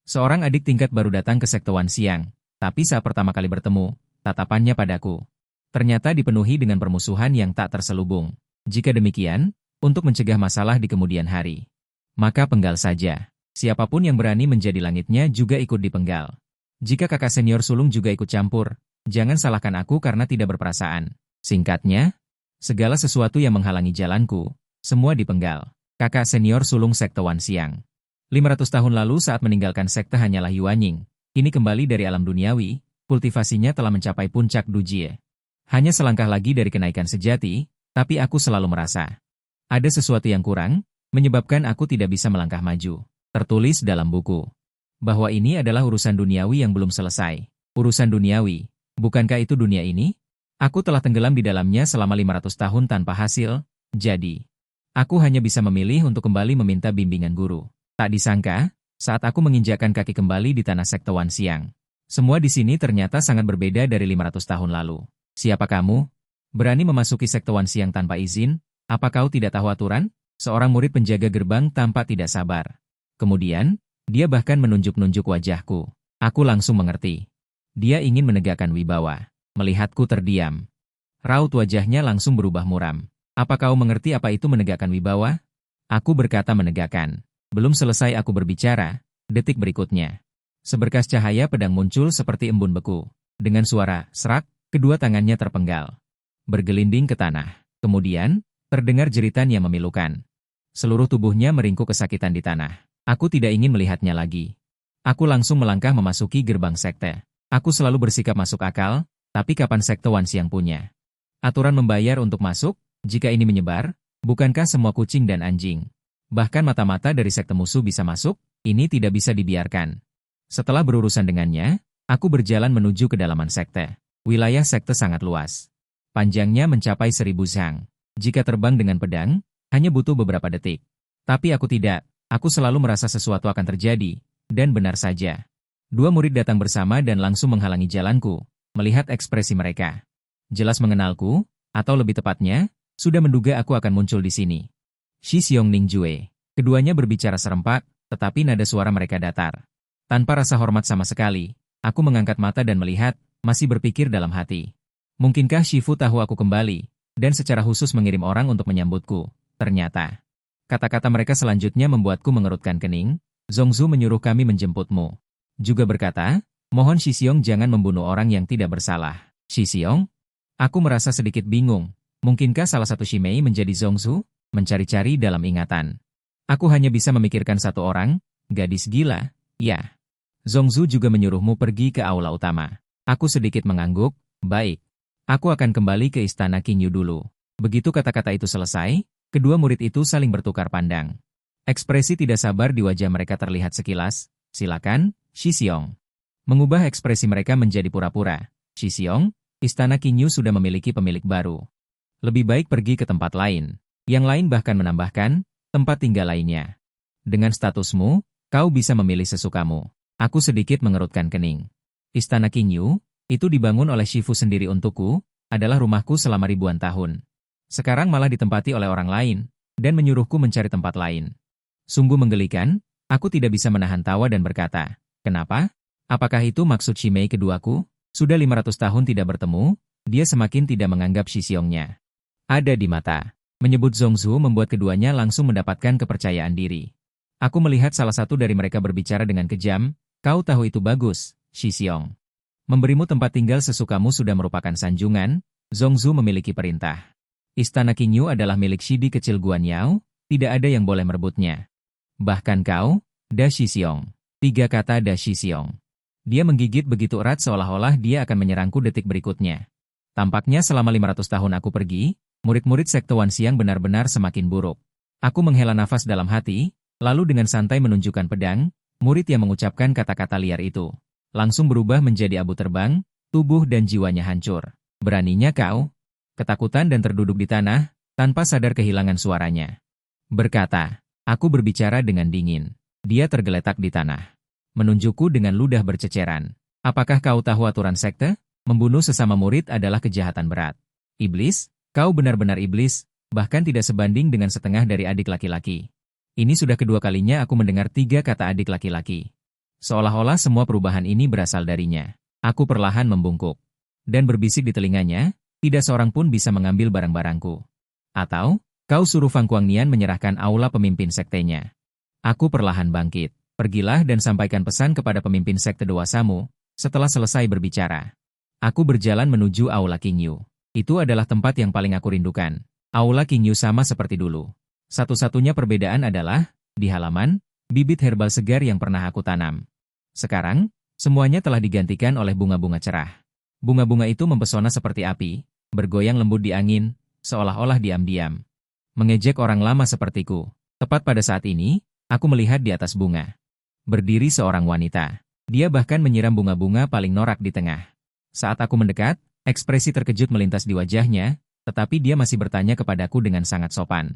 Seorang adik tingkat baru datang ke Sekte Wan Xiang, tapi saat pertama kali bertemu, tatapannya padaku ternyata dipenuhi dengan permusuhan yang tak terselubung. Jika demikian, untuk mencegah masalah di kemudian hari, maka penggal saja. Siapapun yang berani menjadi langitnya juga ikut dipenggal. Jika kakak senior sulung juga ikut campur, jangan salahkan aku karena tidak berperasaan. Singkatnya, segala sesuatu yang menghalangi jalanku, semua dipenggal. Kakak senior sulung Sekte Wan Xiang. 500 tahun lalu saat meninggalkan sekte hanyalah Yuanying. Kini kembali dari alam duniawi, kultivasinya telah mencapai puncak Dujie. Hanya selangkah lagi dari kenaikan sejati, tapi aku selalu merasa ada sesuatu yang kurang, menyebabkan aku tidak bisa melangkah maju. Tertulis dalam buku bahwa ini adalah urusan duniawi yang belum selesai. Urusan duniawi, bukankah itu dunia ini? Aku telah tenggelam di dalamnya selama 500 tahun tanpa hasil, jadi aku hanya bisa memilih untuk kembali meminta bimbingan guru. Tak disangka, saat aku menginjakkan kaki kembali di tanah Sekte Wan Xiang, semua di sini ternyata sangat berbeda dari 500 tahun lalu. Siapa kamu? Berani memasuki Sekte Wan Xiang tanpa izin? Apa kau tidak tahu aturan? Seorang murid penjaga gerbang tampak tidak sabar. Kemudian, dia bahkan menunjuk-nunjuk wajahku. Aku langsung mengerti. Dia ingin menegakkan wibawa. Melihatku terdiam, raut wajahnya langsung berubah muram. Apa kau mengerti apa itu menegakkan wibawa? Aku berkata menegakkan. Belum selesai aku berbicara, detik berikutnya seberkas cahaya pedang muncul seperti embun beku. Dengan suara serak, kedua tangannya terpenggal, bergelinding ke tanah. Kemudian, terdengar jeritan yang memilukan. Seluruh tubuhnya meringkuk kesakitan di tanah. Aku tidak ingin melihatnya lagi. Aku langsung melangkah memasuki gerbang sekte. Aku selalu bersikap masuk akal, tapi kapan Sekte Wan Xiang punya aturan membayar untuk masuk? Jika ini menyebar, bukankah semua kucing dan anjing, bahkan mata-mata dari sekte musuh bisa masuk? Ini tidak bisa dibiarkan. Setelah berurusan dengannya, aku berjalan menuju kedalaman sekte. Wilayah sekte sangat luas. Panjangnya mencapai 1000 zhang. Jika terbang dengan pedang, hanya butuh beberapa detik. Tapi aku tidak. Aku selalu merasa sesuatu akan terjadi. Dan benar saja. Dua murid datang bersama dan langsung menghalangi jalanku. Melihat ekspresi mereka, jelas mengenalku, atau lebih tepatnya, sudah menduga aku akan muncul di sini. Shi Xiong Ningjue. Keduanya berbicara serempak, tetapi nada suara mereka datar. Tanpa rasa hormat sama sekali, aku mengangkat mata dan melihat, masih berpikir dalam hati. Mungkinkah Shifu tahu aku kembali, dan secara khusus mengirim orang untuk menyambutku? Ternyata, kata-kata mereka selanjutnya membuatku mengerutkan kening. Zhongzu menyuruh kami menjemputmu. Juga berkata, mohon Shi Xiong jangan membunuh orang yang tidak bersalah. Shi Xiong? Aku merasa sedikit bingung. Mungkinkah salah satu Shimei menjadi Zhongzu? Mencari-cari dalam ingatan. Aku hanya bisa memikirkan satu orang, gadis gila, ya. Zhongzu juga menyuruhmu pergi ke aula utama. Aku sedikit mengangguk, baik. Aku akan kembali ke istana Qingyu dulu. Begitu kata-kata itu selesai, kedua murid itu saling bertukar pandang. Ekspresi tidak sabar di wajah mereka terlihat sekilas. Silakan, Shi Xiong. Mengubah ekspresi mereka menjadi pura-pura. Shi Xiong, istana Qingyu sudah memiliki pemilik baru. Lebih baik pergi ke tempat lain. Yang lain bahkan menambahkan, tempat tinggal lainnya. Dengan statusmu, kau bisa memilih sesukamu. Aku sedikit mengerutkan kening. Istana Qingyu, itu dibangun oleh Shifu sendiri untukku, adalah rumahku selama ribuan tahun. Sekarang malah ditempati oleh orang lain, dan menyuruhku mencari tempat lain. Sungguh menggelikan, aku tidak bisa menahan tawa dan berkata, kenapa? Apakah itu maksud Shimei keduaku? Sudah 500 tahun tidak bertemu, dia semakin tidak menganggap Shi Xiongnya ada di mata. Menyebut Zhongzu membuat keduanya langsung mendapatkan kepercayaan diri. Aku melihat salah satu dari mereka berbicara dengan kejam, kau tahu itu bagus, Shi Xiong. Memberimu tempat tinggal sesukamu sudah merupakan sanjungan, Zhongzu memiliki perintah. Istana Qingyu adalah milik Shidi kecil Guan Yao, tidak ada yang boleh merebutnya. Bahkan kau, Da Shi Xiong. 3 kata Da Shi Xiong. Dia menggigit begitu erat seolah-olah dia akan menyerangku detik berikutnya. Tampaknya selama 500 tahun aku pergi, murid-murid Sekte Wan Xiang benar-benar semakin buruk. Aku menghela nafas dalam hati, lalu dengan santai menunjukkan pedang, murid yang mengucapkan kata-kata liar itu langsung berubah menjadi abu terbang, tubuh dan jiwanya hancur. Beraninya kau? Ketakutan dan terduduk di tanah, tanpa sadar kehilangan suaranya. Berkata, aku berbicara dengan dingin. Dia tergeletak di tanah. Menunjukku dengan ludah berceceran. Apakah kau tahu aturan sekte? Membunuh sesama murid adalah kejahatan berat. Iblis, kau benar-benar iblis, bahkan tidak sebanding dengan setengah dari adik laki-laki. Ini sudah kedua kalinya aku mendengar 3 kata adik laki-laki. Seolah-olah semua perubahan ini berasal darinya. Aku perlahan membungkuk. Dan berbisik di telinganya, tidak seorang pun bisa mengambil barang-barangku. Atau, kau suruh Fang Kuangnian menyerahkan aula pemimpin sektenya. Aku perlahan bangkit. Pergilah dan sampaikan pesan kepada pemimpin sekte dewasamu, setelah selesai berbicara. Aku berjalan menuju aula King Yu. Itu adalah tempat yang paling aku rindukan. Aula King Yu sama seperti dulu. Satu-satunya perbedaan adalah, di halaman, bibit herbal segar yang pernah aku tanam. Sekarang, semuanya telah digantikan oleh bunga-bunga cerah. Bunga-bunga itu mempesona seperti api, bergoyang lembut di angin, seolah-olah diam-diam. Mengejek orang lama sepertiku. Tepat pada saat ini, aku melihat di atas bunga. Berdiri seorang wanita. Dia bahkan menyiram bunga-bunga paling norak di tengah. Saat aku mendekat, ekspresi terkejut melintas di wajahnya, tetapi dia masih bertanya kepadaku dengan sangat sopan.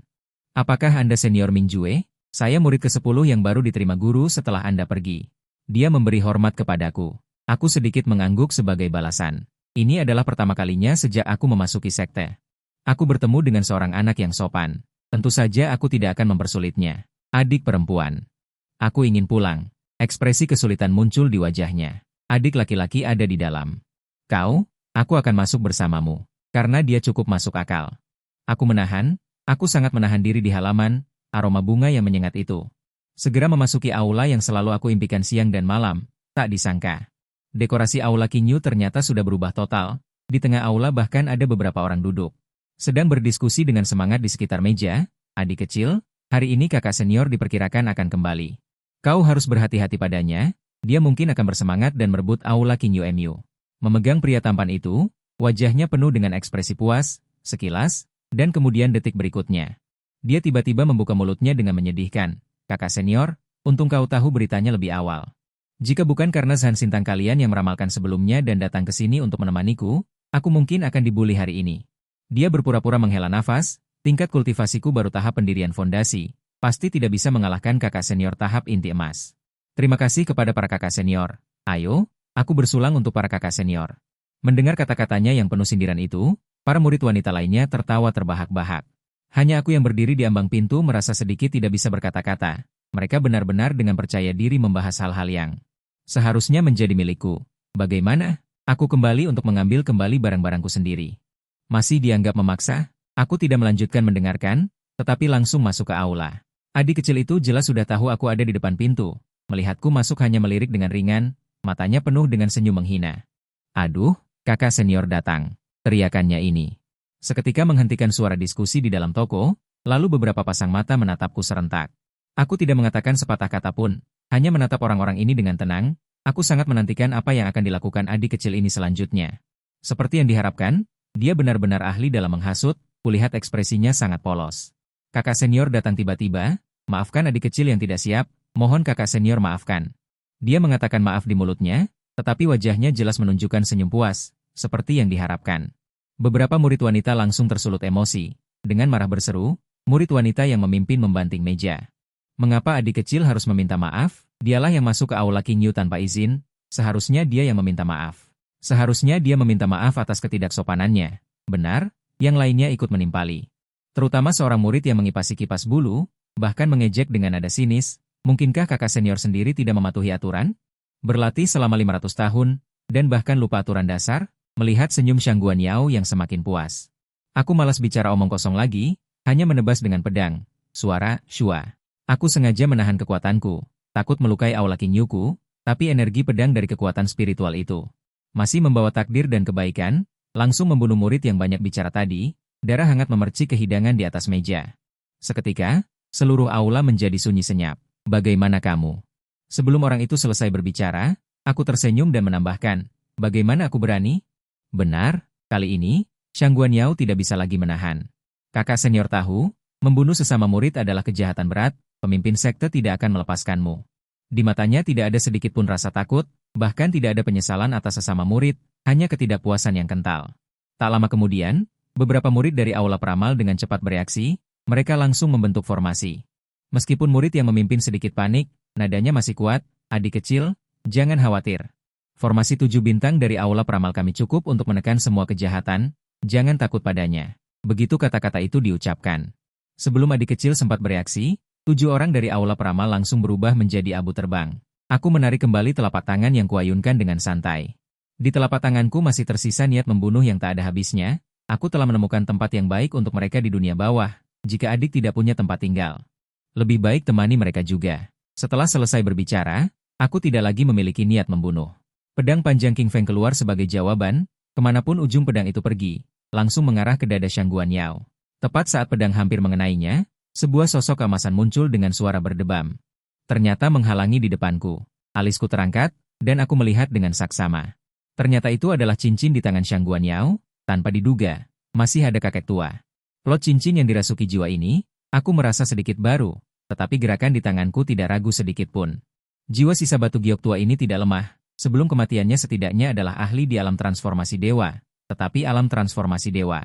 Apakah Anda senior Ming Jue? Saya murid ke-10 yang baru diterima guru setelah Anda pergi. Dia memberi hormat kepadaku. Aku sedikit mengangguk sebagai balasan. Ini adalah pertama kalinya sejak aku memasuki sekte. Aku bertemu dengan seorang anak yang sopan. Tentu saja aku tidak akan mempersulitnya. Adik perempuan. Aku ingin pulang. Ekspresi kesulitan muncul di wajahnya. Adik laki-laki ada di dalam. Kau, aku akan masuk bersamamu. Karena dia cukup masuk akal. Aku sangat menahan diri di halaman, aroma bunga yang menyengat itu. Segera memasuki aula yang selalu aku impikan siang dan malam, tak disangka. Dekorasi aula King Yu ternyata sudah berubah total, di tengah aula bahkan ada beberapa orang duduk. Sedang berdiskusi dengan semangat di sekitar meja, adik kecil, hari ini kakak senior diperkirakan akan kembali. Kau harus berhati-hati padanya, dia mungkin akan bersemangat dan merebut aula King Yu MU. Memegang pria tampan itu, wajahnya penuh dengan ekspresi puas, sekilas, dan kemudian detik berikutnya. Dia tiba-tiba membuka mulutnya dengan menyedihkan. Kakak senior, untung kau tahu beritanya lebih awal. Jika bukan karena Zhan Sintang kalian yang meramalkan sebelumnya dan datang ke sini untuk menemaniku, aku mungkin akan dibully hari ini. Dia berpura-pura menghela nafas, tingkat kultivasiku baru tahap pendirian fondasi, pasti tidak bisa mengalahkan kakak senior tahap inti emas. Terima kasih kepada para kakak senior. Ayo, aku bersulang untuk para kakak senior. Mendengar kata-katanya yang penuh sindiran itu, para murid wanita lainnya tertawa terbahak-bahak. Hanya aku yang berdiri di ambang pintu merasa sedikit tidak bisa berkata-kata. Mereka benar-benar dengan percaya diri membahas hal-hal yang seharusnya menjadi milikku. Bagaimana? Aku kembali untuk mengambil kembali barang-barangku sendiri. Masih dianggap memaksa? Aku tidak melanjutkan mendengarkan, tetapi langsung masuk ke aula. Adik kecil itu jelas sudah tahu aku ada di depan pintu. Melihatku masuk hanya melirik dengan ringan, matanya penuh dengan senyum menghina. Aduh, kakak senior datang. Teriakannya ini seketika menghentikan suara diskusi di dalam toko, lalu beberapa pasang mata menatapku serentak. Aku tidak mengatakan sepatah kata pun, hanya menatap orang-orang ini dengan tenang. Aku sangat menantikan apa yang akan dilakukan adik kecil ini selanjutnya. Seperti yang diharapkan, dia benar-benar ahli dalam menghasut, kulihat ekspresinya sangat polos. Kakak senior datang tiba-tiba, maafkan adik kecil yang tidak siap, mohon kakak senior maafkan. Dia mengatakan maaf di mulutnya, tetapi wajahnya jelas menunjukkan senyum puas, seperti yang diharapkan. Beberapa murid wanita langsung tersulut emosi. Dengan marah berseru, murid wanita yang memimpin membanting meja. Mengapa adik kecil harus meminta maaf? Dialah yang masuk ke aula King Yu tanpa izin, seharusnya dia yang meminta maaf. Seharusnya dia meminta maaf atas ketidaksopanannya. Benar, yang lainnya ikut menimpali. Terutama seorang murid yang mengipasi kipas bulu, bahkan mengejek dengan nada sinis, mungkinkah kakak senior sendiri tidak mematuhi aturan? Berlatih selama 500 tahun, dan bahkan lupa aturan dasar? Melihat senyum Shang Guanyao yang semakin puas. Aku malas bicara omong kosong lagi, hanya menebas dengan pedang. Suara, shua. Aku sengaja menahan kekuatanku, takut melukai aula King Yu-ku, tapi energi pedang dari kekuatan spiritual itu masih membawa takdir dan kebaikan, langsung membunuh murid yang banyak bicara tadi, darah hangat memercik kehidangan di atas meja. Seketika, seluruh aula menjadi sunyi senyap. Bagaimana kamu? Sebelum orang itu selesai berbicara, aku tersenyum dan menambahkan, bagaimana aku berani? Benar, kali ini, Shang Guanyao tidak bisa lagi menahan. Kakak senior tahu, membunuh sesama murid adalah kejahatan berat, pemimpin sekte tidak akan melepaskanmu. Di matanya tidak ada sedikit pun rasa takut, bahkan tidak ada penyesalan atas sesama murid, hanya ketidakpuasan yang kental. Tak lama kemudian, beberapa murid dari aula peramal dengan cepat bereaksi, mereka langsung membentuk formasi. Meskipun murid yang memimpin sedikit panik, nadanya masih kuat, adik kecil, jangan khawatir. Formasi 7 bintang dari aula peramal kami cukup untuk menekan semua kejahatan, jangan takut padanya. Begitu kata-kata itu diucapkan. Sebelum adik kecil sempat bereaksi, 7 orang dari aula peramal langsung berubah menjadi abu terbang. Aku menarik kembali telapak tangan yang kuayunkan dengan santai. Di telapak tanganku masih tersisa niat membunuh yang tak ada habisnya. Aku telah menemukan tempat yang baik untuk mereka di dunia bawah, jika adik tidak punya tempat tinggal. Lebih baik temani mereka juga. Setelah selesai berbicara, aku tidak lagi memiliki niat membunuh. Pedang panjang King Feng keluar sebagai jawaban, kemanapun ujung pedang itu pergi, langsung mengarah ke dada Shang Guanyao. Tepat saat pedang hampir mengenainya, sebuah sosok keemasan muncul dengan suara berdebam. Ternyata menghalangi di depanku. Alisku terangkat, dan aku melihat dengan saksama. Ternyata itu adalah cincin di tangan Shang Guanyao. Tanpa diduga, masih ada kakek tua. Plot cincin yang dirasuki jiwa ini, aku merasa sedikit baru, tetapi gerakan di tanganku tidak ragu sedikit pun. Jiwa sisa batu giok tua ini tidak lemah, sebelum kematiannya setidaknya adalah ahli di alam transformasi dewa, tetapi alam transformasi dewa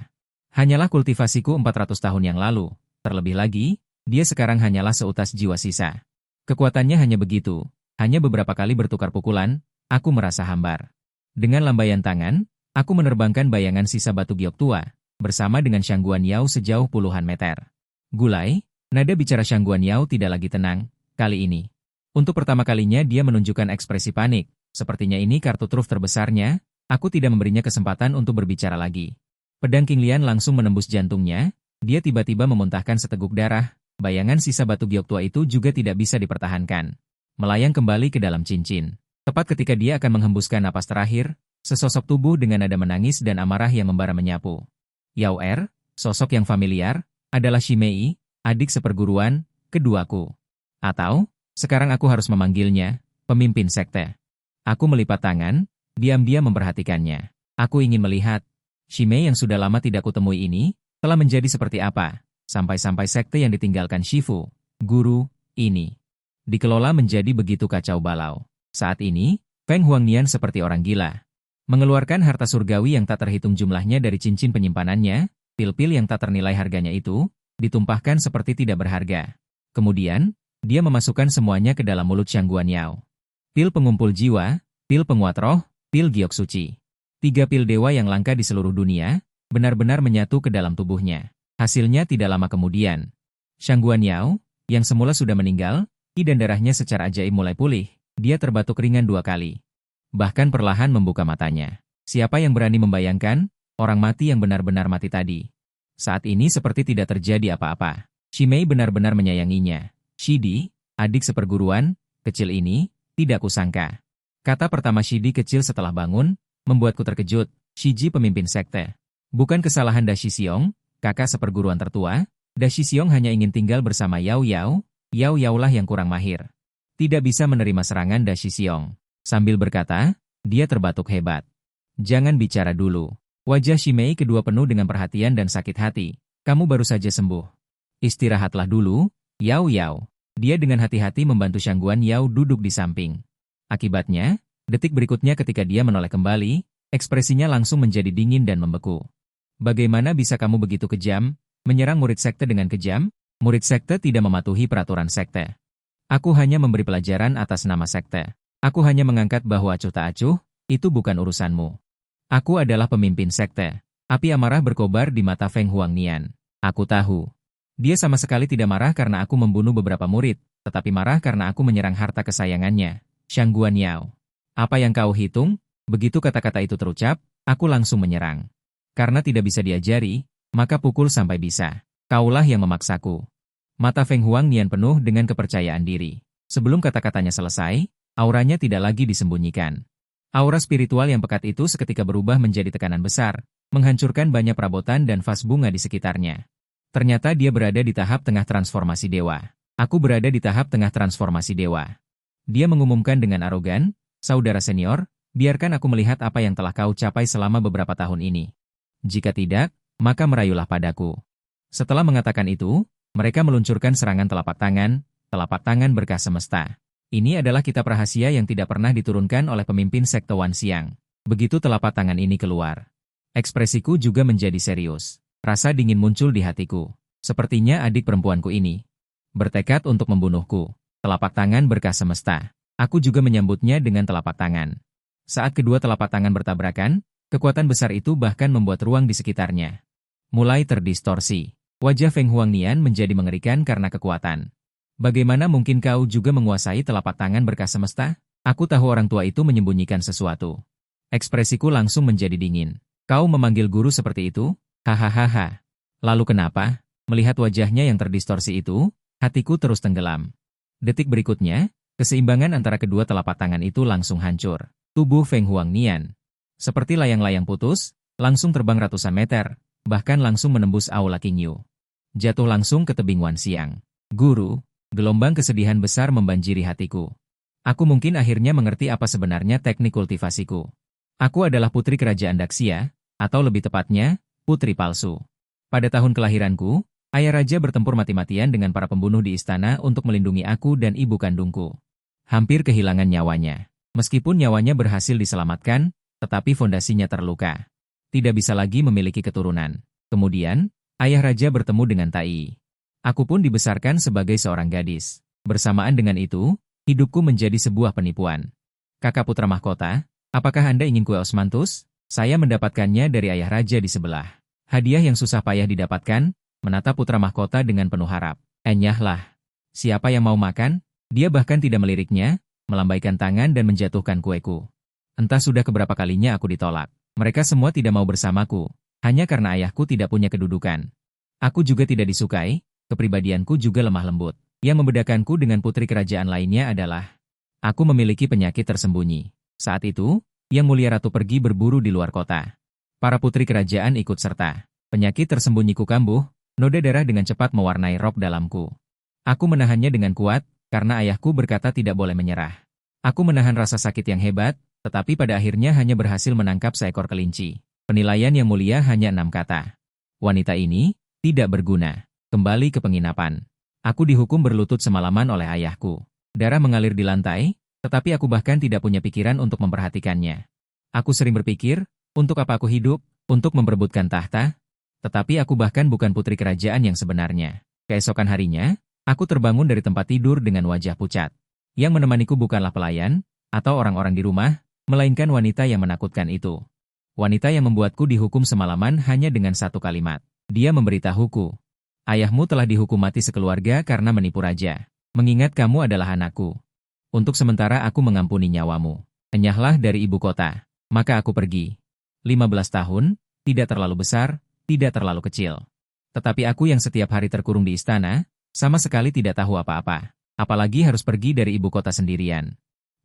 hanyalah kultivasiku 400 tahun yang lalu, terlebih lagi, dia sekarang hanyalah seutas jiwa sisa. Kekuatannya hanya begitu, hanya beberapa kali bertukar pukulan, aku merasa hambar. Dengan lambaian tangan, aku menerbangkan bayangan sisa batu giok tua, bersama dengan Shang Guanyao sejauh puluhan meter. Gulai, nada bicara Shang Guanyao tidak lagi tenang, kali ini. Untuk pertama kalinya dia menunjukkan ekspresi panik, sepertinya ini kartu truf terbesarnya, aku tidak memberinya kesempatan untuk berbicara lagi. Pedang King Lian langsung menembus jantungnya, dia tiba-tiba memuntahkan seteguk darah, bayangan sisa batu giok tua itu juga tidak bisa dipertahankan. Melayang kembali ke dalam cincin. Tepat ketika dia akan menghembuskan napas terakhir, sesosok tubuh dengan nada menangis dan amarah yang membara menyapu. Yao Er, sosok yang familiar, adalah Shimei, adik seperguruan, keduaku. Atau, sekarang aku harus memanggilnya, pemimpin sekte. Aku melipat tangan, diam-diam memperhatikannya. Aku ingin melihat, Shimei yang sudah lama tidak kutemui ini, telah menjadi seperti apa, sampai-sampai sekte yang ditinggalkan Shifu, guru, ini dikelola menjadi begitu kacau balau. Saat ini, Feng Huangnian seperti orang gila. Mengeluarkan harta surgawi yang tak terhitung jumlahnya dari cincin penyimpanannya, pil-pil yang tak ternilai harganya itu, ditumpahkan seperti tidak berharga. Kemudian, dia memasukkan semuanya ke dalam mulut Shang Guanyao. Pil pengumpul jiwa, pil penguat roh, pil giok suci. 3 pil dewa yang langka di seluruh dunia, benar-benar menyatu ke dalam tubuhnya. Hasilnya tidak lama kemudian. Shang Guanyao, yang semula sudah meninggal, dan darahnya secara ajaib mulai pulih, dia terbatuk ringan 2 kali. Bahkan perlahan membuka matanya. Siapa yang berani membayangkan, orang mati yang benar-benar mati tadi. Saat ini seperti tidak terjadi apa-apa. Shimei benar-benar menyayanginya. Shidi, adik seperguruan, kecil ini, tidak kusangka. Kata pertama Shidi kecil setelah bangun, membuatku terkejut. Shiji pemimpin sekte. Bukan kesalahan Da Shixiong, kakak seperguruan tertua. Da Shixiong hanya ingin tinggal bersama Yao Yao. Yao Yaolah yang kurang mahir. Tidak bisa menerima serangan Da Shixiong. Sambil berkata, dia terbatuk hebat. Jangan bicara dulu. Wajah Shimei kedua penuh dengan perhatian dan sakit hati. Kamu baru saja sembuh. Istirahatlah dulu, Yao Yao. Dia dengan hati-hati membantu Shang Guanyao duduk di samping. Akibatnya, detik berikutnya ketika dia menoleh kembali, ekspresinya langsung menjadi dingin dan membeku. Bagaimana bisa kamu begitu kejam, menyerang murid sekte dengan kejam? Murid sekte tidak mematuhi peraturan sekte. Aku hanya memberi pelajaran atas nama sekte. Aku hanya mengangkat bahwa acuh tak acuh, itu bukan urusanmu. Aku adalah pemimpin sekte. Api amarah berkobar di mata Feng Huangnian. Aku tahu. Dia sama sekali tidak marah karena aku membunuh beberapa murid, tetapi marah karena aku menyerang harta kesayangannya, Shang Guanyao. Apa yang kau hitung? Begitu kata-kata itu terucap, aku langsung menyerang. Karena tidak bisa diajari, maka pukul sampai bisa. Kaulah yang memaksaku. Mata Feng Huangnian penuh dengan kepercayaan diri. Sebelum kata-katanya selesai, auranya tidak lagi disembunyikan. Aura spiritual yang pekat itu seketika berubah menjadi tekanan besar, menghancurkan banyak perabotan dan vas bunga di sekitarnya. Ternyata dia berada di tahap tengah transformasi dewa. Aku berada di tahap tengah transformasi dewa. Dia mengumumkan dengan arogan, saudara senior, biarkan aku melihat apa yang telah kau capai selama beberapa tahun ini. Jika tidak, maka merayulah padaku. Setelah mengatakan itu, mereka meluncurkan serangan telapak tangan berkah semesta. Ini adalah kitab rahasia yang tidak pernah diturunkan oleh pemimpin sekte Wan Xiang. Begitu telapak tangan ini keluar, ekspresiku juga menjadi serius. Rasa dingin muncul di hatiku. Sepertinya adik perempuanku ini bertekad untuk membunuhku. Telapak tangan berkah semesta. Aku juga menyambutnya dengan telapak tangan. Saat kedua telapak tangan bertabrakan, kekuatan besar itu bahkan membuat ruang di sekitarnya mulai terdistorsi. Wajah Feng Huangnian menjadi mengerikan karena kekuatan. Bagaimana mungkin kau juga menguasai telapak tangan berkah semesta? Aku tahu orang tua itu menyembunyikan sesuatu. Ekspresiku langsung menjadi dingin. Kau memanggil guru seperti itu? Hahaha. Lalu kenapa? Melihat wajahnya yang terdistorsi itu, hatiku terus tenggelam. Detik berikutnya, keseimbangan antara kedua telapak tangan itu langsung hancur. Tubuh Feng Huangnian, seperti layang-layang putus, langsung terbang ratusan meter, bahkan langsung menembus aula Qingyu. Jatuh langsung ke tebing Wanxiang. Guru, gelombang kesedihan besar membanjiri hatiku. Aku mungkin akhirnya mengerti apa sebenarnya teknik kultivasiku. Aku adalah putri kerajaan Daxia, atau lebih tepatnya, putri palsu. Pada tahun kelahiranku, ayah raja bertempur mati-matian dengan para pembunuh di istana untuk melindungi aku dan ibu kandungku. Hampir kehilangan nyawanya. Meskipun nyawanya berhasil diselamatkan, tetapi fondasinya terluka. Tidak bisa lagi memiliki keturunan. Kemudian, ayah raja bertemu dengan Tai. Aku pun dibesarkan sebagai seorang gadis. Bersamaan dengan itu, hidupku menjadi sebuah penipuan. Kakak putra mahkota, apakah Anda ingin kue osmanthus? Saya mendapatkannya dari ayah raja di sebelah. Hadiah yang susah payah didapatkan, menatap putra mahkota dengan penuh harap. Enyahlah. Siapa yang mau makan? Dia bahkan tidak meliriknya, melambaikan tangan dan menjatuhkan kueku. Entah sudah keberapa kalinya aku ditolak. Mereka semua tidak mau bersamaku, hanya karena ayahku tidak punya kedudukan. Aku juga tidak disukai, kepribadianku juga lemah lembut. Yang membedakanku dengan putri kerajaan lainnya adalah, aku memiliki penyakit tersembunyi. Saat itu, Yang Mulia Ratu pergi berburu di luar kota. Para putri kerajaan ikut serta. Penyakit tersembunyiku kambuh, noda darah dengan cepat mewarnai rok dalamku. Aku menahannya dengan kuat, karena ayahku berkata tidak boleh menyerah. Aku menahan rasa sakit yang hebat, tetapi pada akhirnya hanya berhasil menangkap seekor kelinci. Penilaian Yang Mulia hanya 6 kata. Wanita ini tidak berguna. Kembali ke penginapan. Aku dihukum berlutut semalaman oleh ayahku. Darah mengalir di lantai, tetapi aku bahkan tidak punya pikiran untuk memperhatikannya. Aku sering berpikir, untuk apa aku hidup? Untuk memperebutkan tahta? Tetapi aku bahkan bukan putri kerajaan yang sebenarnya. Keesokan harinya, aku terbangun dari tempat tidur dengan wajah pucat. Yang menemaniku bukanlah pelayan, atau orang-orang di rumah, melainkan wanita yang menakutkan itu. Wanita yang membuatku dihukum semalaman hanya dengan satu kalimat. Dia memberitahuku, ayahmu telah dihukum mati sekeluarga karena menipu raja. Mengingat kamu adalah anakku. Untuk sementara aku mengampuni nyawamu. Enyahlah dari ibu kota. Maka aku pergi. 15 tahun, tidak terlalu besar, tidak terlalu kecil. Tetapi aku yang setiap hari terkurung di istana, sama sekali tidak tahu apa-apa. Apalagi harus pergi dari ibu kota sendirian.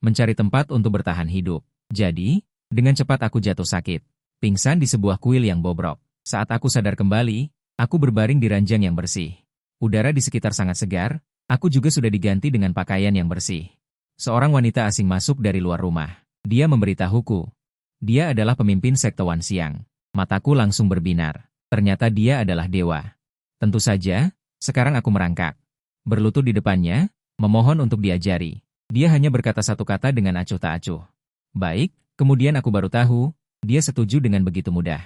Mencari tempat untuk bertahan hidup. Jadi, dengan cepat aku jatuh sakit. Pingsan di sebuah kuil yang bobrok. Saat aku sadar kembali, aku berbaring di ranjang yang bersih. Udara di sekitar sangat segar, aku juga sudah diganti dengan pakaian yang bersih. Seorang wanita asing masuk dari luar rumah. Dia memberitahuku. Dia adalah pemimpin sekte Wanxiang. Mataku langsung berbinar. Ternyata dia adalah dewa. Tentu saja, sekarang aku merangkak. Berlutut di depannya, memohon untuk diajari. Dia hanya berkata satu kata dengan acuh tak acuh. Baik, kemudian aku baru tahu, dia setuju dengan begitu mudah.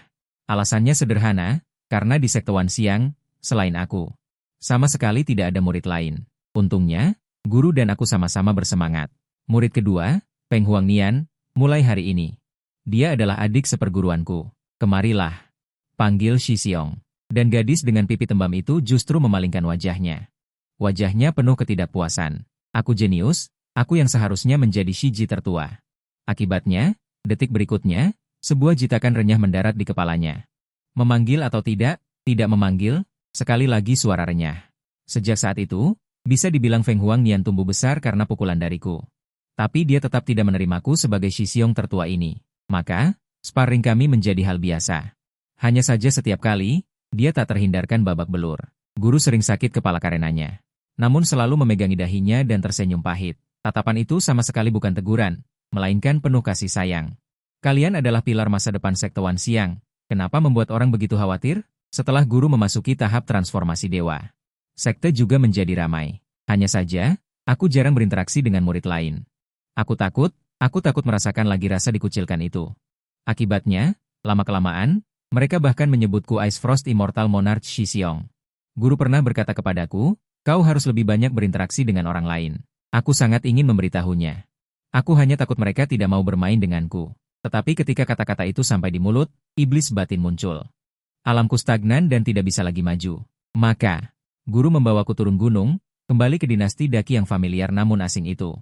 Alasannya sederhana, karena di sekte Wanxiang, selain aku, sama sekali tidak ada murid lain. Untungnya, guru dan aku sama-sama bersemangat. Murid kedua, Feng Huangnian, mulai hari ini. Dia adalah adik seperguruanku. Kemarilah. Panggil Shi Xiong. Dan gadis dengan pipi tembam itu justru memalingkan wajahnya. Wajahnya penuh ketidakpuasan. Aku jenius, aku yang seharusnya menjadi Shiji tertua. Akibatnya, detik berikutnya, sebuah jitakan renyah mendarat di kepalanya. Memanggil atau tidak memanggil, sekali lagi suara renyah. Sejak saat itu, bisa dibilang Feng Huangnian tumbuh besar karena pukulan dariku. Tapi dia tetap tidak menerimaku sebagai Shi Xiong tertua ini. Maka, sparring kami menjadi hal biasa. Hanya saja setiap kali, dia tak terhindarkan babak belur. Guru sering sakit kepala karenanya. Namun selalu memegangi dahinya dan tersenyum pahit. Tatapan itu sama sekali bukan teguran, melainkan penuh kasih sayang. Kalian adalah pilar masa depan sekte Wanxiang. Kenapa membuat orang begitu khawatir? Setelah guru memasuki tahap transformasi dewa, sekte juga menjadi ramai. Hanya saja, aku jarang berinteraksi dengan murid lain. Aku takut merasakan lagi rasa dikucilkan itu. Akibatnya, lama-kelamaan, mereka bahkan menyebutku Ice Frost Immortal Monarch Shi Xiong. Guru pernah berkata kepadaku, kau harus lebih banyak berinteraksi dengan orang lain. Aku sangat ingin memberitahunya. Aku hanya takut mereka tidak mau bermain denganku. Tetapi ketika kata-kata itu sampai di mulut, iblis batin muncul. Alamku stagnan dan tidak bisa lagi maju. Maka, guru membawaku turun gunung, Kembali ke dinasti Daki yang familiar namun asing itu.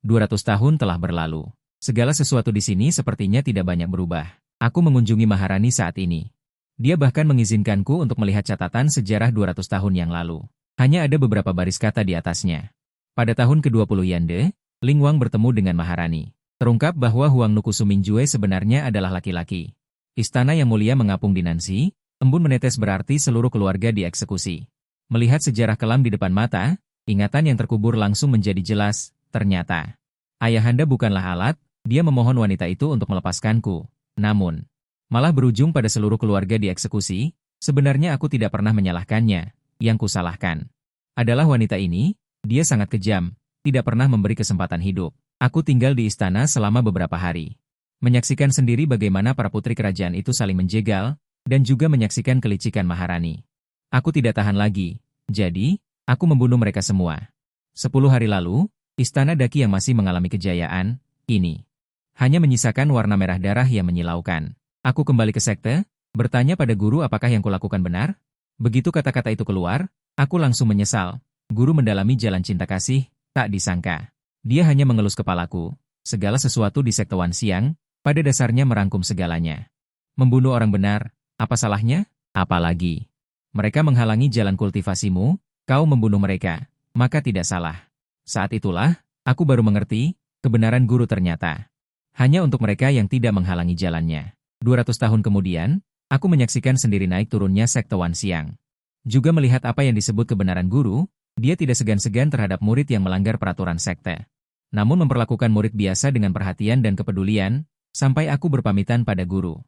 200 tahun telah berlalu. Segala sesuatu di sini sepertinya tidak banyak berubah. Aku mengunjungi Maharani saat ini. Dia bahkan mengizinkanku untuk melihat catatan sejarah 200 tahun yang lalu. Hanya ada beberapa baris kata di atasnya. Pada tahun ke-20 Yande, Ling Wang bertemu dengan Maharani. Terungkap bahwa Huang Nukusu Mingjue sebenarnya adalah laki-laki. Istana yang mulia mengapung di Nansi, embun menetes berarti seluruh keluarga dieksekusi. Melihat sejarah kelam di depan mata, ingatan yang terkubur langsung menjadi jelas, ternyata. Ayahanda bukanlah alat, dia memohon wanita itu untuk melepaskanku. Namun, malah berujung pada seluruh keluarga dieksekusi, sebenarnya aku tidak pernah menyalahkannya. Yang kusalahkan adalah wanita ini, dia sangat kejam, tidak pernah memberi kesempatan hidup. Aku tinggal di istana selama beberapa hari. Menyaksikan sendiri bagaimana para putri kerajaan itu saling menjegal, dan juga menyaksikan kelicikan Maharani. Aku tidak tahan lagi, jadi, aku membunuh mereka semua. 10 hari lalu, istana Daki yang masih mengalami kejayaan, kini hanya menyisakan warna merah darah yang menyilaukan. Aku kembali ke sekte, bertanya pada guru apakah yang kulakukan benar? Begitu kata-kata itu keluar, aku langsung menyesal. Guru mendalami jalan cinta kasih, tak disangka. Dia hanya mengelus kepalaku. Segala sesuatu di sekte Wan Xiang, pada dasarnya merangkum segalanya. Membunuh orang benar, apa salahnya? Apalagi mereka menghalangi jalan kultivasimu, kau membunuh mereka, maka tidak salah. Saat itulah, aku baru mengerti, kebenaran guru ternyata hanya untuk mereka yang tidak menghalangi jalannya. 200 tahun kemudian, aku menyaksikan sendiri naik turunnya sekte Wan Xiang. Juga melihat apa yang disebut kebenaran guru, dia tidak segan-segan terhadap murid yang melanggar peraturan sekte. Namun memperlakukan murid biasa dengan perhatian dan kepedulian, sampai aku berpamitan pada guru.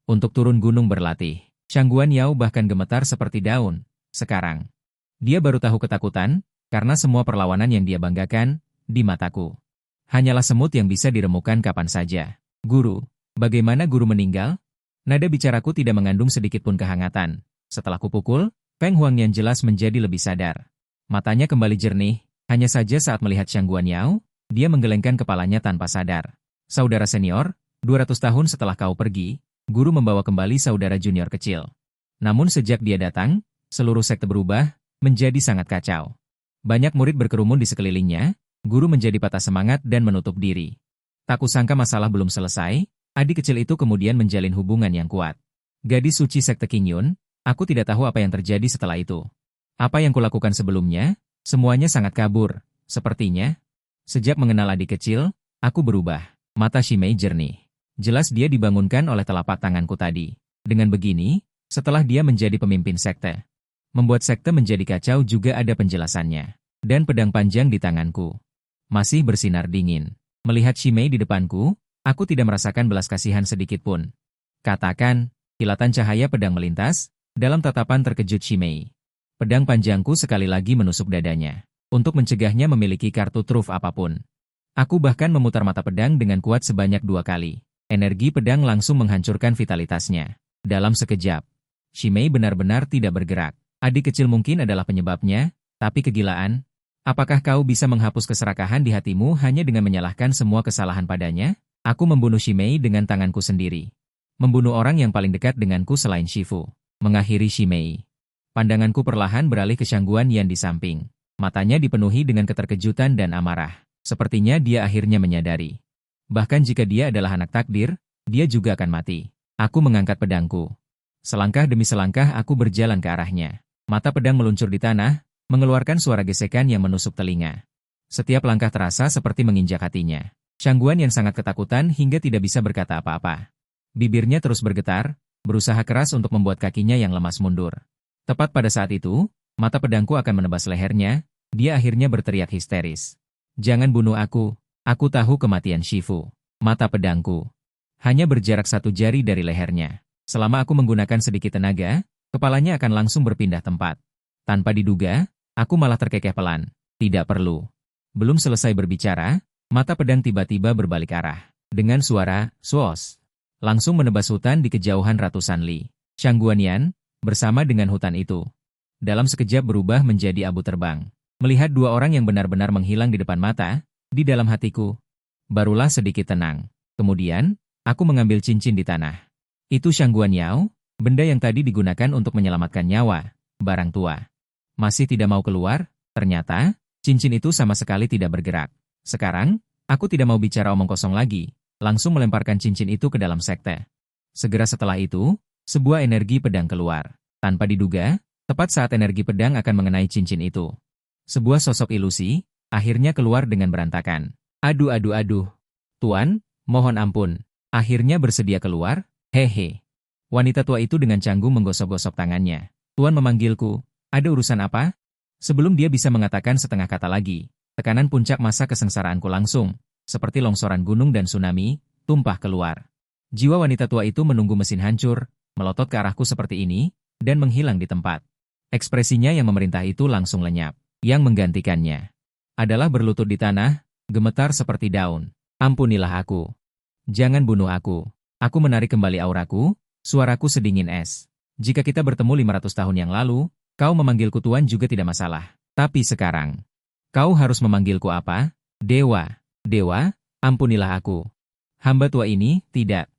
Untuk turun gunung berlatih, Shangguan Yao bahkan gemetar seperti daun. Sekarang, dia baru tahu ketakutan, karena semua perlawanan yang dia banggakan, di mataku hanyalah semut yang bisa diremukan kapan saja. Guru, bagaimana guru meninggal? Nada bicaraku tidak mengandung sedikit pun kehangatan. Setelah kupukul, Feng Huangnian jelas menjadi lebih sadar. Matanya kembali jernih, hanya saja saat melihat Shangguan Yao, dia menggelengkan kepalanya tanpa sadar. Saudara senior, 200 tahun setelah kau pergi, guru membawa kembali saudara junior kecil. Namun sejak dia datang, seluruh sekte berubah, menjadi sangat kacau. Banyak murid berkerumun di sekelilingnya, guru menjadi patah semangat dan menutup diri. Tak kusangka masalah belum selesai, adik kecil itu kemudian menjalin hubungan yang kuat. Gadis suci sekte King Yun, aku tidak tahu apa yang terjadi setelah itu. Apa yang kulakukan sebelumnya, semuanya sangat kabur, sepertinya. Sejak mengenal adik kecil, aku berubah. Mata Shimei jernih. Jelas dia dibangunkan oleh telapak tanganku tadi. Dengan begini, setelah dia menjadi pemimpin sekte. Membuat sekte menjadi kacau juga ada penjelasannya. Dan pedang panjang di tanganku masih bersinar dingin. Melihat Shimei di depanku, aku tidak merasakan belas kasihan sedikit pun. Katakan, kilatan cahaya pedang melintas, dalam tatapan terkejut Shimei. Pedang panjangku sekali lagi menusuk dadanya. Untuk mencegahnya memiliki kartu truf apapun. Aku bahkan memutar mata pedang dengan kuat sebanyak 2 kali. Energi pedang langsung menghancurkan vitalitasnya. Dalam sekejap, Shimei benar-benar tidak bergerak. Adik kecil mungkin adalah penyebabnya, tapi kegilaan. Apakah kau bisa menghapus keserakahan di hatimu hanya dengan menyalahkan semua kesalahan padanya? Aku membunuh Shimei dengan tanganku sendiri. Membunuh orang yang paling dekat denganku selain Shifu. Mengakhiri Shimei. Pandanganku perlahan beralih ke Shangguan Yan di samping. Matanya dipenuhi dengan keterkejutan dan amarah. Sepertinya dia akhirnya menyadari. Bahkan jika dia adalah anak takdir, dia juga akan mati. Aku mengangkat pedangku. Selangkah demi selangkah aku berjalan ke arahnya. Mata pedang meluncur di tanah, mengeluarkan suara gesekan yang menusuk telinga. Setiap langkah terasa seperti menginjak hatinya. Shangguan yang sangat ketakutan hingga tidak bisa berkata apa-apa. Bibirnya terus bergetar, berusaha keras untuk membuat kakinya yang lemas mundur. Tepat pada saat itu, mata pedangku akan menebas lehernya, dia akhirnya berteriak histeris. Jangan bunuh aku tahu kematian Shifu. Mata pedangku hanya berjarak 1 jari dari lehernya. Selama aku menggunakan sedikit tenaga, kepalanya akan langsung berpindah tempat. Tanpa diduga, aku malah terkekeh pelan. Tidak perlu. Belum selesai berbicara, mata pedang tiba-tiba berbalik arah. Dengan suara, swos. Langsung menebas hutan di kejauhan ratusan li. Shangguan Yan, bersama dengan hutan itu. Dalam sekejap berubah menjadi abu terbang. Melihat 2 orang yang benar-benar menghilang di depan mata, di dalam hatiku, barulah sedikit tenang. Kemudian, aku mengambil cincin di tanah. Itu Shangguan Yao, benda yang tadi digunakan untuk menyelamatkan nyawa, barang tua. Masih tidak mau keluar? Ternyata, cincin itu sama sekali tidak bergerak. Sekarang, aku tidak mau bicara omong kosong lagi, langsung melemparkan cincin itu ke dalam sekte. Segera setelah itu, sebuah energi pedang keluar. Tanpa diduga, tepat saat energi pedang akan mengenai cincin itu. Sebuah sosok ilusi, akhirnya keluar dengan berantakan. Aduh aduh aduh. Tuan, mohon ampun. Akhirnya bersedia keluar? Hehe. Wanita tua itu dengan canggung menggosok-gosok tangannya. Tuan memanggilku, ada urusan apa? Sebelum dia bisa mengatakan setengah kata lagi, tekanan puncak masa kesengsaraanku langsung, seperti longsoran gunung dan tsunami, tumpah keluar. Jiwa wanita tua itu menunggu mesin hancur, melotot ke arahku seperti ini, dan menghilang di tempat. Ekspresinya yang memerintah itu langsung lenyap. Yang menggantikannya adalah berlutut di tanah, gemetar seperti daun. Ampunilah aku. Jangan bunuh aku. Aku menarik kembali auraku, suaraku sedingin es. Jika kita bertemu 500 tahun yang lalu, kau memanggilku Tuan juga tidak masalah. Tapi sekarang, kau harus memanggilku apa? Dewa. Dewa, ampunilah aku. Hamba tua ini, tidak,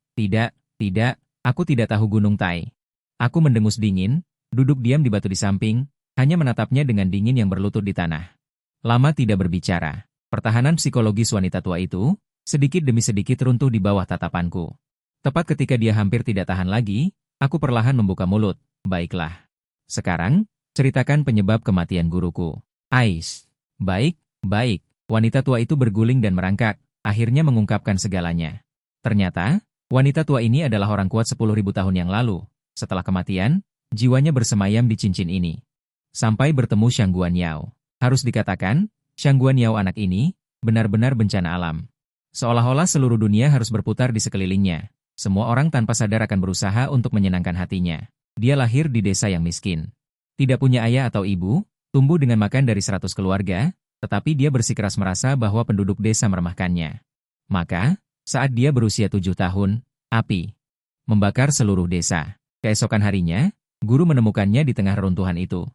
aku tidak tahu Gunung Tai. Aku mendengus dingin, duduk diam di batu di samping, hanya menatapnya dengan dingin yang berlutut di tanah. Lama tidak berbicara. Pertahanan psikologis wanita tua itu, sedikit demi sedikit runtuh di bawah tatapanku. Tepat ketika dia hampir tidak tahan lagi, aku perlahan membuka mulut. Baiklah. Sekarang, ceritakan penyebab kematian guruku. Ais. Baik. Wanita tua itu berguling dan merangkak, akhirnya mengungkapkan segalanya. Ternyata, wanita tua ini adalah orang kuat 10.000 tahun yang lalu. Setelah kematian, jiwanya bersemayam di cincin ini. Sampai bertemu Shang Guanyao. Harus dikatakan, Shang Guanyao anak ini, benar-benar bencana alam. Seolah-olah seluruh dunia harus berputar di sekelilingnya. Semua orang tanpa sadar akan berusaha untuk menyenangkan hatinya. Dia lahir di desa yang miskin. Tidak punya ayah atau ibu, tumbuh dengan makan dari 100 keluarga, tetapi dia bersikeras merasa bahwa penduduk desa meremehkannya. Maka, saat dia berusia 7 tahun, api membakar seluruh desa. Keesokan harinya, guru menemukannya di tengah reruntuhan itu.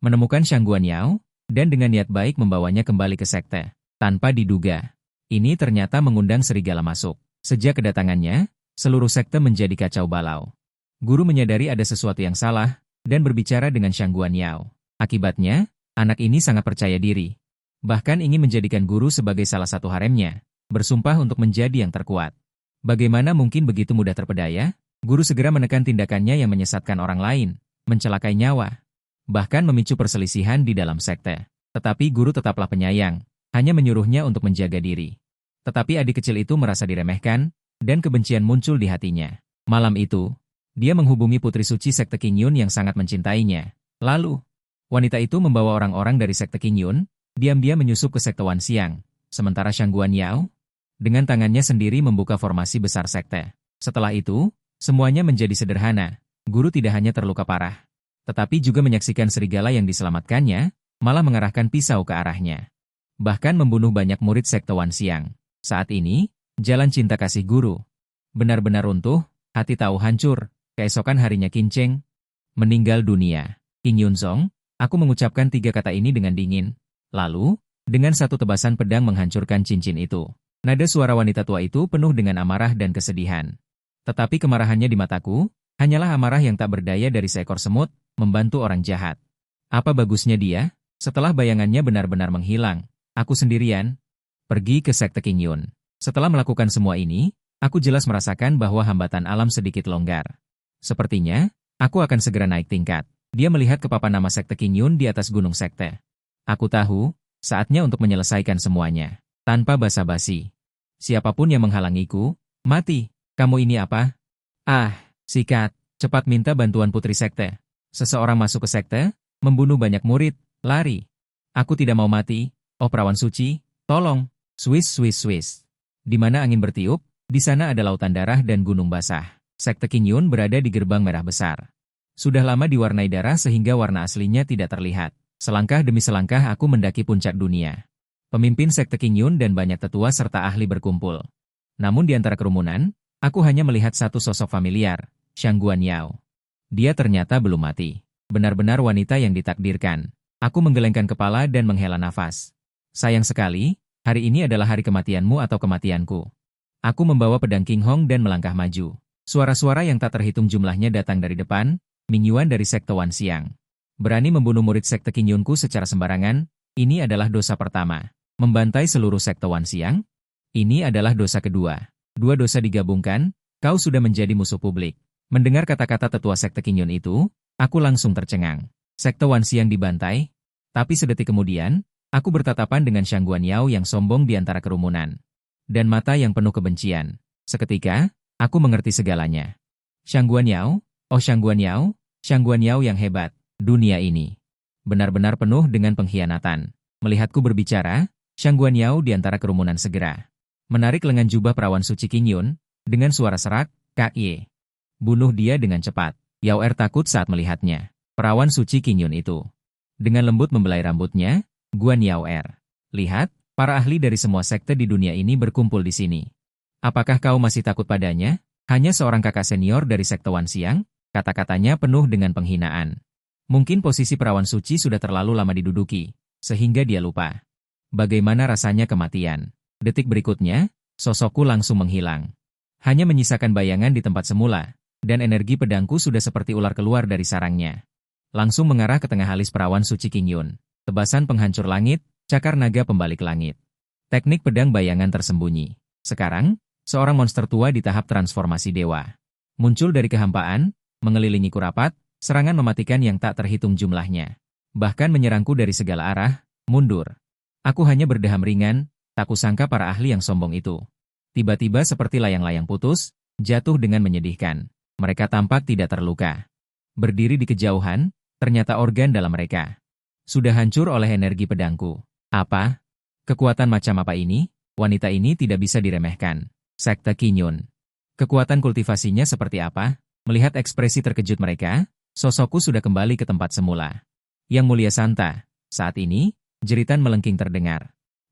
Menemukan Shang Guanyao, dan dengan niat baik membawanya kembali ke sekte. Tanpa diduga, ini ternyata mengundang serigala masuk. Sejak kedatangannya, seluruh sekte menjadi kacau balau. Guru menyadari ada sesuatu yang salah, dan berbicara dengan Shang Guanyao. Akibatnya, anak ini sangat percaya diri. Bahkan ingin menjadikan guru sebagai salah satu haremnya, bersumpah untuk menjadi yang terkuat. Bagaimana mungkin begitu mudah terpedaya? Guru segera menekan tindakannya yang menyesatkan orang lain, mencelakai nyawa, bahkan memicu perselisihan di dalam sekte. Tetapi guru tetaplah penyayang, hanya menyuruhnya untuk menjaga diri. Tetapi adik kecil itu merasa diremehkan, dan kebencian muncul di hatinya. Malam itu, dia menghubungi putri suci sekte Qingyun yang sangat mencintainya. Lalu, wanita itu membawa orang-orang dari sekte Qingyun, diam-diam menyusup ke sekte Wanxiang, sementara Shang Guanyao, dengan tangannya sendiri membuka formasi besar sekte. Setelah itu, semuanya menjadi sederhana. Guru tidak hanya terluka parah, tetapi juga menyaksikan serigala yang diselamatkannya, malah mengarahkan pisau ke arahnya. Bahkan membunuh banyak murid sekte Wanxiang. Saat ini, jalan cinta kasih guru benar-benar runtuh, hati tahu hancur. Keesokan harinya Qin Cheng meninggal dunia. King Yunzong, aku mengucapkan 3 kata ini dengan dingin. Lalu, dengan satu tebasan pedang menghancurkan cincin itu. Nada suara wanita tua itu penuh dengan amarah dan kesedihan. Tetapi kemarahannya di mataku, hanyalah amarah yang tak berdaya dari seekor semut, membantu orang jahat. Apa bagusnya dia? Setelah bayangannya benar-benar menghilang, aku sendirian pergi ke sekte Qingyun. Setelah melakukan semua ini, aku jelas merasakan bahwa hambatan alam sedikit longgar. Sepertinya, aku akan segera naik tingkat. Dia melihat ke papan nama sekte Qingyun di atas gunung sekte. Aku tahu, saatnya untuk menyelesaikan semuanya. Tanpa basa-basi. Siapapun yang menghalangiku, mati. Kamu ini apa? Ah, sikat. Cepat minta bantuan putri sekte. Seseorang masuk ke sekte, membunuh banyak murid, lari. Aku tidak mau mati. Oh perawan suci, tolong. Swiss. Di mana angin bertiup, di sana ada lautan darah dan gunung basah. Sekte Qingyun berada di gerbang merah besar. Sudah lama diwarnai darah sehingga warna aslinya tidak terlihat. Selangkah demi selangkah aku mendaki puncak dunia. Pemimpin sekte Qingyun dan banyak tetua serta ahli berkumpul. Namun di antara kerumunan, aku hanya melihat satu sosok familiar, Shang Guanyao. Dia ternyata belum mati. Benar-benar wanita yang ditakdirkan. Aku menggelengkan kepala dan menghela nafas. Sayang sekali, hari ini adalah hari kematianmu atau kematianku. Aku membawa pedang King Hong dan melangkah maju. Suara-suara yang tak terhitung jumlahnya datang dari depan, Ming Yuan dari sekte Wanxiang. Berani membunuh murid sekte Qingyunku secara sembarangan, Ini adalah dosa pertama. Membantai seluruh sekte Wan Xiang. Ini adalah dosa kedua. Dua dosa digabungkan, kau sudah menjadi musuh publik. Mendengar kata-kata tetua sekte Qingyun itu, aku langsung tercengang. Sekte Wan Xiang dibantai, tapi sedetik kemudian, aku bertatapan dengan Shang Guanyao yang sombong di antara kerumunan. Dan mata yang penuh kebencian. Seketika, aku mengerti segalanya. Shang Guanyao, oh Shang Guanyao yang hebat, dunia ini benar-benar penuh dengan pengkhianatan. Melihatku berbicara, Shang Guanyao di antara kerumunan segera menarik lengan jubah perawan suci Qingyun, dengan suara serak, "Kak Ye." Bunuh dia dengan cepat. Yao Er takut saat melihatnya. Perawan suci Qingyun itu dengan lembut membelai rambutnya, "Guan Yao Er. Lihat, para ahli dari semua sekte di dunia ini berkumpul di sini. Apakah kau masih takut padanya? Hanya seorang kakak senior dari sekte Wan Xiang?" Kata-katanya penuh dengan penghinaan. Mungkin posisi perawan suci sudah terlalu lama diduduki, sehingga dia lupa bagaimana rasanya kematian. Detik berikutnya, sosokku langsung menghilang. Hanya menyisakan bayangan di tempat semula, dan energi pedangku sudah seperti ular keluar dari sarangnya. Langsung mengarah ke tengah alis perawan suci Qingyun. Tebasan penghancur langit, cakar naga pembalik langit. Teknik pedang bayangan tersembunyi. Sekarang, seorang monster tua di tahap transformasi dewa muncul dari kehampaan, mengelilingiku rapat, serangan mematikan yang tak terhitung jumlahnya. Bahkan menyerangku dari segala arah, mundur. Aku hanya berdeham ringan, tak kusangka para ahli yang sombong itu tiba-tiba seperti layang-layang putus, jatuh dengan menyedihkan. Mereka tampak tidak terluka. Berdiri di kejauhan, ternyata organ dalam mereka sudah hancur oleh energi pedangku. Apa? Kekuatan macam apa ini? Wanita ini tidak bisa diremehkan. Sekte Qingyun. Kekuatan kultivasinya seperti apa? Melihat ekspresi terkejut mereka, sosokku sudah kembali ke tempat semula. Yang Mulia Santa, saat ini, jeritan melengking terdengar.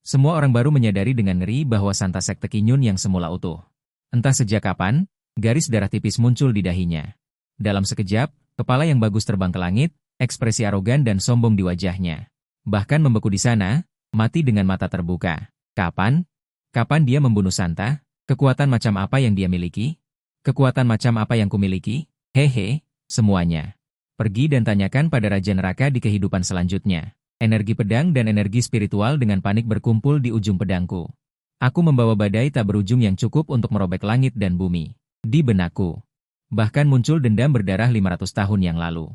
Semua orang baru menyadari dengan ngeri bahwa Santa sekte Qingyun yang semula utuh. Entah sejak kapan, garis darah tipis muncul di dahinya. Dalam sekejap, kepala yang bagus terbang ke langit, ekspresi arogan dan sombong di wajahnya. Bahkan membeku di sana, mati dengan mata terbuka. Kapan? Kapan dia membunuh Santa? Kekuatan macam apa yang dia miliki? Kekuatan macam apa yang kumiliki? Hehe, semuanya. Pergi dan tanyakan pada Raja Neraka di kehidupan selanjutnya. Energi pedang dan energi spiritual dengan panik berkumpul di ujung pedangku. Aku membawa badai tak berujung yang cukup untuk merobek langit dan bumi. Di benakku. Bahkan muncul dendam berdarah 500 tahun yang lalu.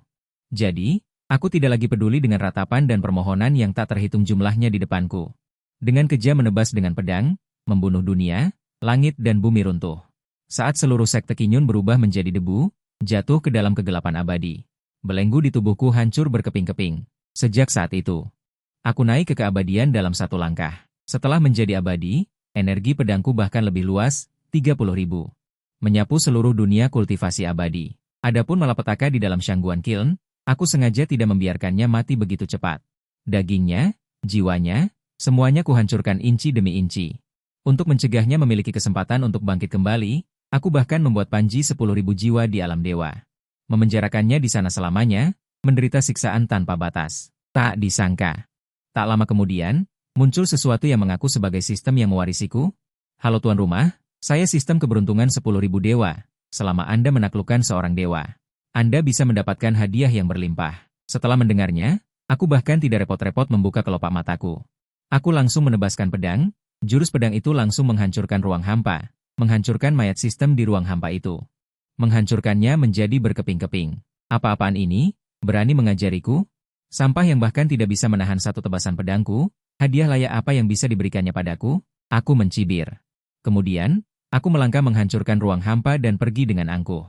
Jadi, aku tidak lagi peduli dengan ratapan dan permohonan yang tak terhitung jumlahnya di depanku. Dengan kejam menebas dengan pedang, membunuh dunia, langit dan bumi runtuh. Saat seluruh sekte Qingyun berubah menjadi debu, jatuh ke dalam kegelapan abadi. Belenggu di tubuhku hancur berkeping-keping. Sejak saat itu, aku naik ke keabadian dalam satu langkah. Setelah menjadi abadi, energi pedangku bahkan lebih luas, 30.000. Menyapu seluruh dunia kultivasi abadi. Adapun malapetaka di dalam Shangguan Kiln, aku sengaja tidak membiarkannya mati begitu cepat. Dagingnya, jiwanya, semuanya kuhancurkan inci demi inci. Untuk mencegahnya memiliki kesempatan untuk bangkit kembali, aku bahkan membuat Panji 10.000 jiwa di alam dewa. Memenjarakannya di sana selamanya, menderita siksaan tanpa batas. Tak disangka. Tak lama kemudian, muncul sesuatu yang mengaku sebagai sistem yang mewarisiku. Halo tuan rumah, saya sistem keberuntungan 10.000 dewa. Selama Anda menaklukkan seorang dewa, Anda bisa mendapatkan hadiah yang berlimpah. Setelah mendengarnya, aku bahkan tidak repot-repot membuka kelopak mataku. Aku langsung menebaskan pedang, jurus pedang itu langsung menghancurkan ruang hampa, menghancurkan mayat sistem di ruang hampa itu. Menghancurkannya menjadi berkeping-keping. Apa-apaan ini? Berani mengajariku? Sampah yang bahkan tidak bisa menahan satu tebasan pedangku, hadiah layak apa yang bisa diberikannya padaku? Aku mencibir. Kemudian, aku melangkah menghancurkan ruang hampa dan pergi dengan angkuh.